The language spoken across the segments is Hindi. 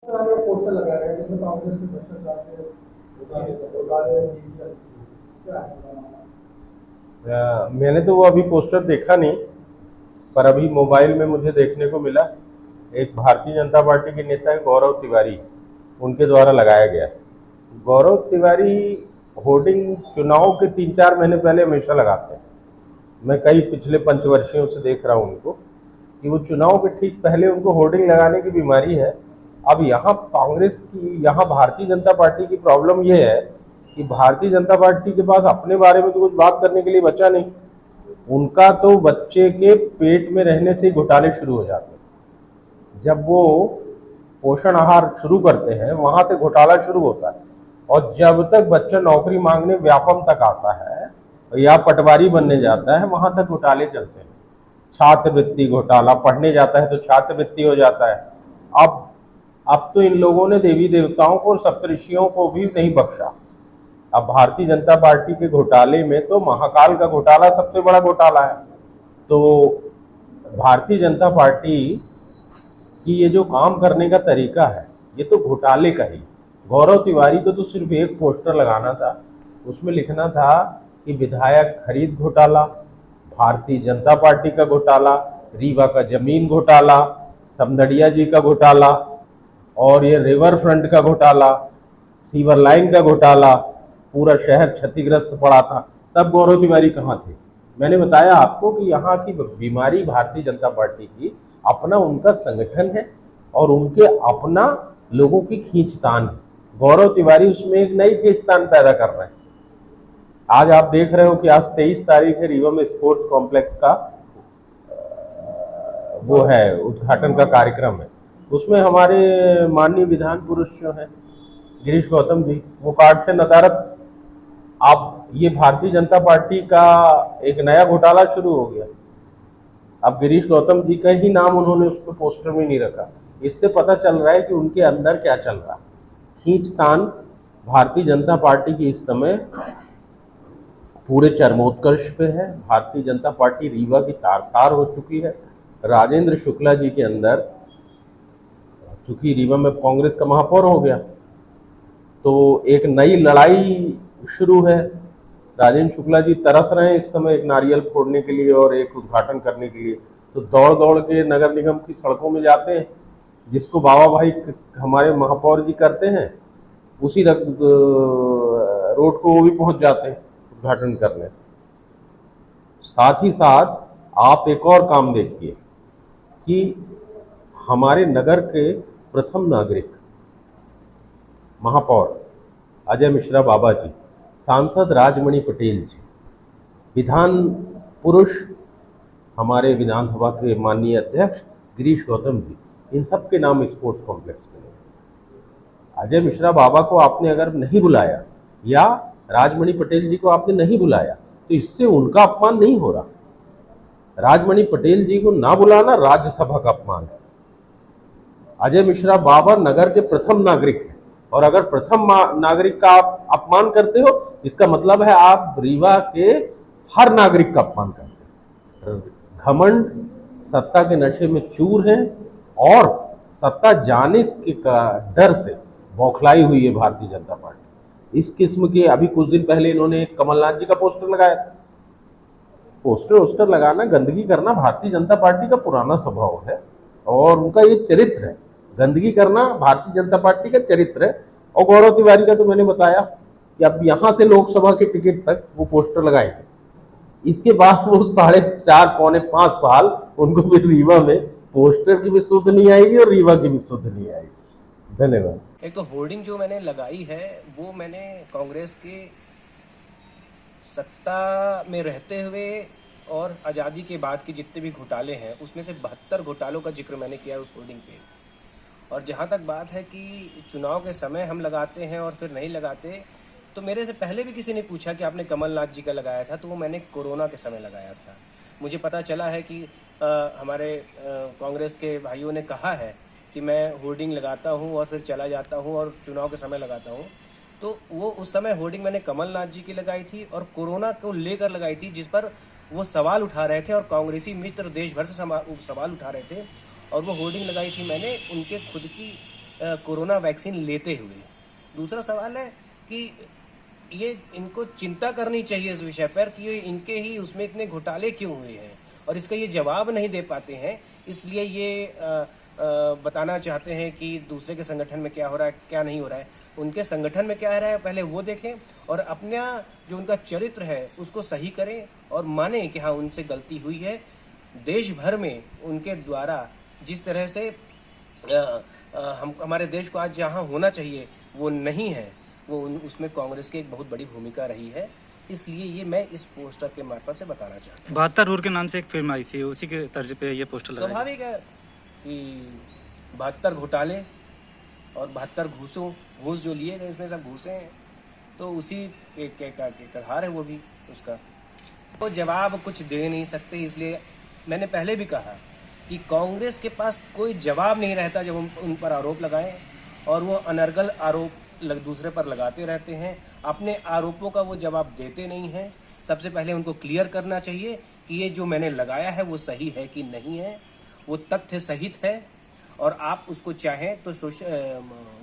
पोस्टर लगाया गया जिसमें कांग्रेस के भ्रष्टाचार के घोटाले क्या है? मैंने तो वो अभी पोस्टर देखा नहीं, पर अभी मोबाइल में मुझे देखने को मिला। एक भारतीय जनता पार्टी के नेता है गौरव तिवारी, उनके द्वारा लगाया गया। गौरव तिवारी होर्डिंग चुनाव के 3-4 महीने पहले हमेशा लगाते हैं। मैं कई पिछले पंचवर्षियों से देख रहा हूँ उनको कि वो चुनाव के ठीक पहले उनको होर्डिंग लगाने की बीमारी है। अब यहाँ कांग्रेस की, यहाँ भारतीय जनता पार्टी की प्रॉब्लम ये है कि भारतीय जनता पार्टी के पास अपने बारे में तो कुछ बात करने के लिए बचा नहीं। उनका तो बच्चे के पेट में रहने से ही घोटाले शुरू हो जाते हैं। जब वो पोषण आहार शुरू करते हैं वहां से घोटाला शुरू होता है, और जब तक बच्चा नौकरी मांगने व्यापम तक आता है या पटवारी बनने जाता है वहां तक घोटाले चलते हैं। छात्रवृत्ति घोटाला, पढ़ने जाता है तो छात्रवृत्ति हो जाता है। अब अब तो इन लोगों ने देवी देवताओं को और सप्तऋषियों को भी नहीं बख्शा। अब भारतीय जनता पार्टी के घोटाले में तो महाकाल का घोटाला सबसे बड़ा घोटाला है। तो भारतीय जनता पार्टी कि ये जो काम करने का तरीका है ये तो घोटाले का ही। गौरव तिवारी को तो सिर्फ एक पोस्टर लगाना था, उसमें लिखना था कि विधायक खरीद घोटाला, भारतीय जनता पार्टी का घोटाला, रीवा का जमीन घोटाला, समदड़िया जी का घोटाला, और ये रिवर फ्रंट का घोटाला, सीवर लाइन का घोटाला, पूरा शहर क्षतिग्रस्त पड़ा था। तब गौरव तिवारी कहाँ थे? मैंने बताया आपको कि यहाँ की बीमारी भारतीय जनता पार्टी की अपना उनका संगठन है और उनके अपना लोगों की खींचतान है। गौरव तिवारी उसमें एक नई खींचतान पैदा कर रहे हैं। आज आप देख रहे हो कि आज 23 तारीख है, रीवा में स्पोर्ट्स कॉम्प्लेक्स का वो है उद्घाटन का कार्यक्रम है। उसमें हमारे माननीय विधान पुरुष जो है गिरीश गौतम जी, वो कार्ड से नदारत। अब ये भारतीय जनता पार्टी का एक नया घोटाला शुरू हो गया। अब गिरीश गौतम जी का ही नाम उन्होंने उस पर पोस्टर में नहीं रखा। इससे पता चल रहा है कि उनके अंदर क्या चल रहा है। खींचतान भारतीय जनता पार्टी की इस समय पूरे चरमोत्कर्ष पे है। भारतीय जनता पार्टी रीवा की तार तार हो चुकी है। राजेंद्र शुक्ला जी के अंदर, चूंकि रीवा में कांग्रेस का महापौर हो गया, तो एक नई लड़ाई शुरू है। राजेंद्र शुक्ला जी तरस रहे हैं इस समय एक नारियल फोड़ने के लिए और एक उद्घाटन करने के लिए। तो दौड़ दौड़ के नगर निगम की सड़कों में जाते हैं, जिसको बाबा भाई हमारे महापौर जी करते हैं, उसी रोड को वो भी पहुंच जाते हैं उद्घाटन करने। साथ ही साथ आप एक और काम देखिए कि हमारे नगर के प्रथम नागरिक महापौर अजय मिश्रा बाबा जी, सांसद राजमणि पटेल जी, विधान पुरुष हमारे विधानसभा के माननीय अध्यक्ष गिरीश गौतम जी, इन सब के नाम स्पोर्ट्स कॉम्प्लेक्स में। अजय मिश्रा बाबा को आपने अगर नहीं बुलाया या राजमणि पटेल जी को आपने नहीं बुलाया तो इससे उनका अपमान नहीं हो रहा। राजमणि पटेल जी को ना बुलाना राज्यसभा का अपमान है। अजय मिश्रा बाबा नगर के प्रथम नागरिक हैं, और अगर प्रथम नागरिक का आप अपमान करते हो इसका मतलब है आप रीवा के हर नागरिक का अपमान करते हैं। घमंड, सत्ता के नशे में चूर हैं और सत्ता जाने के डर से बौखलाई हुई है भारतीय जनता पार्टी। इस किस्म के अभी कुछ दिन पहले इन्होंने कमलनाथ जी का पोस्टर लगाया था। पोस्टर वोस्टर लगाना, गंदगी करना भारतीय जनता पार्टी का पुराना स्वभाव है और उनका ये चरित्र है। गंदगी करना भारतीय जनता पार्टी का चरित्र है। और गौरव तिवारी का तो मैंने बताया कि अब यहां से लोकसभा के टिकट तक वो पोस्टर लगाएंगे। इसके बाद वो 4.5 पौने 5 साल उनको फिर रीवा में पोस्टर की भी सुध नहीं आएगी और रीवा की भी सुध नहीं आएगी। धन्यवाद। एक तो होर्डिंग जो मैंने लगाई है वो मैंने कांग्रेस के सत्ता में रहते हुए और आज़ादी के बाद के जितने भी घोटाले हैं उसमें से 72 घोटालों का जिक्र मैंने किया है उस होर्डिंग पे। और जहाँ तक बात है कि चुनाव के समय हम लगाते हैं और फिर नहीं लगाते, तो मेरे से पहले भी किसी ने पूछा कि आपने कमलनाथ जी का लगाया था, तो वो मैंने कोरोना के समय लगाया था। मुझे पता चला है कि हमारे कांग्रेस के भाइयों ने कहा है कि मैं होर्डिंग लगाता हूँ और फिर चला जाता हूँ और चुनाव के समय लगाता हूँ। तो वो उस समय होर्डिंग मैंने कमलनाथ जी की लगाई थी और कोरोना को लेकर लगाई थी, जिस पर वो सवाल उठा रहे थे और कांग्रेसी मित्र देश भर से सवाल उठा रहे थे। और वो होर्डिंग लगाई थी मैंने उनके खुद की कोरोना वैक्सीन लेते हुए। दूसरा सवाल है कि ये इनको चिंता करनी चाहिए इस विषय पर कि ये इनके ही उसमें इतने घोटाले क्यों हुए हैं और इसका ये जवाब नहीं दे पाते हैं, इसलिए ये बताना चाहते हैं कि दूसरे के संगठन में क्या हो रहा है क्या नहीं हो रहा है। उनके संगठन में क्या हो रहा है पहले वो देखें और अपना जो उनका चरित्र है उसको सही करें और माने कि हाँ उनसे गलती हुई है। देश भर में उनके द्वारा जिस तरह से हम हमारे देश को आज जहाँ होना चाहिए वो नहीं है, वो उसमें कांग्रेस की एक बहुत बड़ी भूमिका रही है। इसलिए ये मैं इस पोस्टर के मार्फत से बताना चाहता हूँ। 72 रूर के नाम से एक फिल्म आई थी, उसी के तर्ज पे ये पोस्टर लगाया। स्वाभाविक है कि 72 घोटाले और 72 घूस जो लिए गए इसमें सब घूसे हैं, तो उसी के कहार है वो भी उसका। वो जवाब कुछ दे नहीं सकते, इसलिए मैंने पहले भी कहा कि कांग्रेस के पास कोई जवाब नहीं रहता जब उन पर आरोप लगाएं और वो अनर्गल आरोप दूसरे पर लगाते रहते हैं। अपने आरोपों का वो जवाब देते नहीं हैं। सबसे पहले उनको क्लियर करना चाहिए कि ये जो मैंने लगाया है वो सही है कि नहीं है, वो तथ्य सहित है। और आप उसको चाहें तो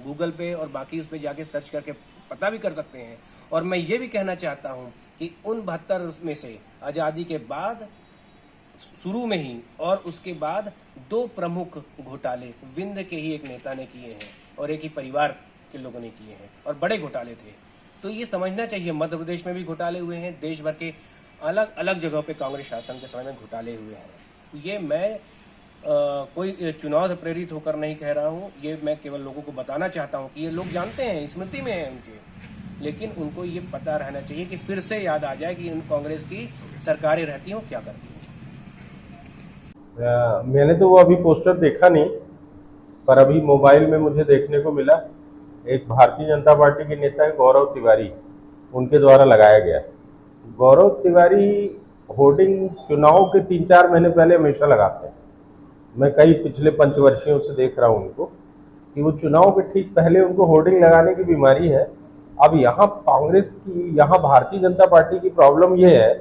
गूगल पे और बाकी उस पर जाके सर्च करके पता भी कर सकते हैं। और मैं ये भी कहना चाहता हूं कि उन 72 में से आज़ादी के बाद शुरू में ही और उसके बाद 2 प्रमुख घोटाले विंध्य के ही एक नेता ने किए हैं और एक ही परिवार के लोगों ने किए हैं और बड़े घोटाले थे। तो ये समझना चाहिए, मध्य प्रदेश में भी घोटाले हुए हैं, देश भर के अलग अलग जगहों पे कांग्रेस शासन के समय में घोटाले हुए हैं। ये मैं कोई चुनाव से प्रेरित होकर नहीं कह रहा हूँ, ये मैं केवल लोगों को बताना चाहता हूँ कि ये लोग जानते हैं, स्मृति में है उनके, लेकिन उनको ये पता रहना चाहिए कि फिर से याद आ जाए कि कांग्रेस की सरकारें रहती हो क्या करती हैं। मैंने तो वो अभी पोस्टर देखा नहीं, पर अभी मोबाइल में मुझे देखने को मिला एक भारतीय जनता पार्टी के नेता है गौरव तिवारी, उनके द्वारा लगाया गया है। गौरव तिवारी होर्डिंग चुनाव के 3-4 महीने पहले हमेशा लगाते हैं। मैं कई पिछले पंचवर्षियों से देख रहा हूँ उनको कि वो चुनाव के ठीक पहले उनको होर्डिंग लगाने की बीमारी है। अब यहाँ कांग्रेस की, यहाँ भारतीय जनता पार्टी की प्रॉब्लम ये है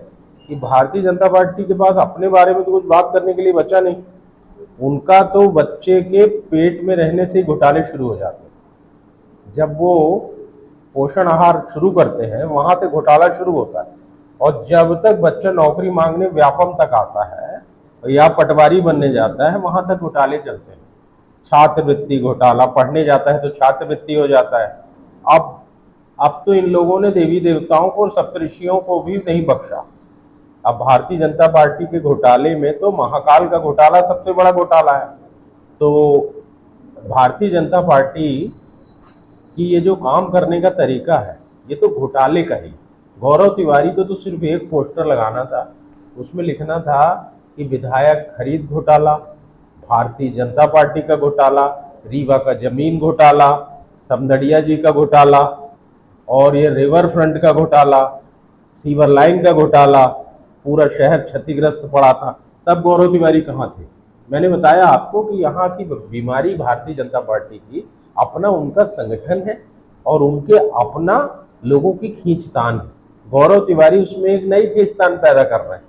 कि भारतीय जनता पार्टी के पास अपने बारे में तो कुछ बात करने के लिए बचा नहीं। उनका तो बच्चे के पेट में रहने से ही घोटाले शुरू हो जाते हैं। जब वो पोषण आहार शुरू करते हैं वहां से घोटाला शुरू होता है, और जब तक बच्चा नौकरी मांगने व्यापम तक आता है या पटवारी बनने जाता है वहां तक घोटाले चलते हैं। छात्रवृत्ति घोटाला, पढ़ने जाता है तो छात्रवृत्ति हो जाता है। अब तो इन लोगों ने देवी देवताओं को और सप्तऋषियों को भी नहीं बख्शा। अब भारतीय जनता पार्टी के घोटाले में तो महाकाल का घोटाला सबसे बड़ा घोटाला है। तो भारतीय जनता पार्टी कि ये जो काम करने का तरीका है ये तो घोटाले का ही। गौरव तिवारी को तो सिर्फ एक पोस्टर लगाना था, उसमें लिखना था कि विधायक खरीद घोटाला, भारतीय जनता पार्टी का घोटाला, रीवा का जमीन घोटाला, समदड़िया जी का घोटाला, और ये रिवर फ्रंट का घोटाला, सीवर लाइन का घोटाला, पूरा शहर क्षतिग्रस्त पड़ा था। तब गौरव तिवारी कहाँ थे? मैंने बताया आपको कि यहाँ की बीमारी भारतीय जनता पार्टी की अपना उनका संगठन है और उनके अपना लोगों की खींचतान है। गौरव तिवारी उसमें एक नई खींचतान पैदा कर रहे हैं।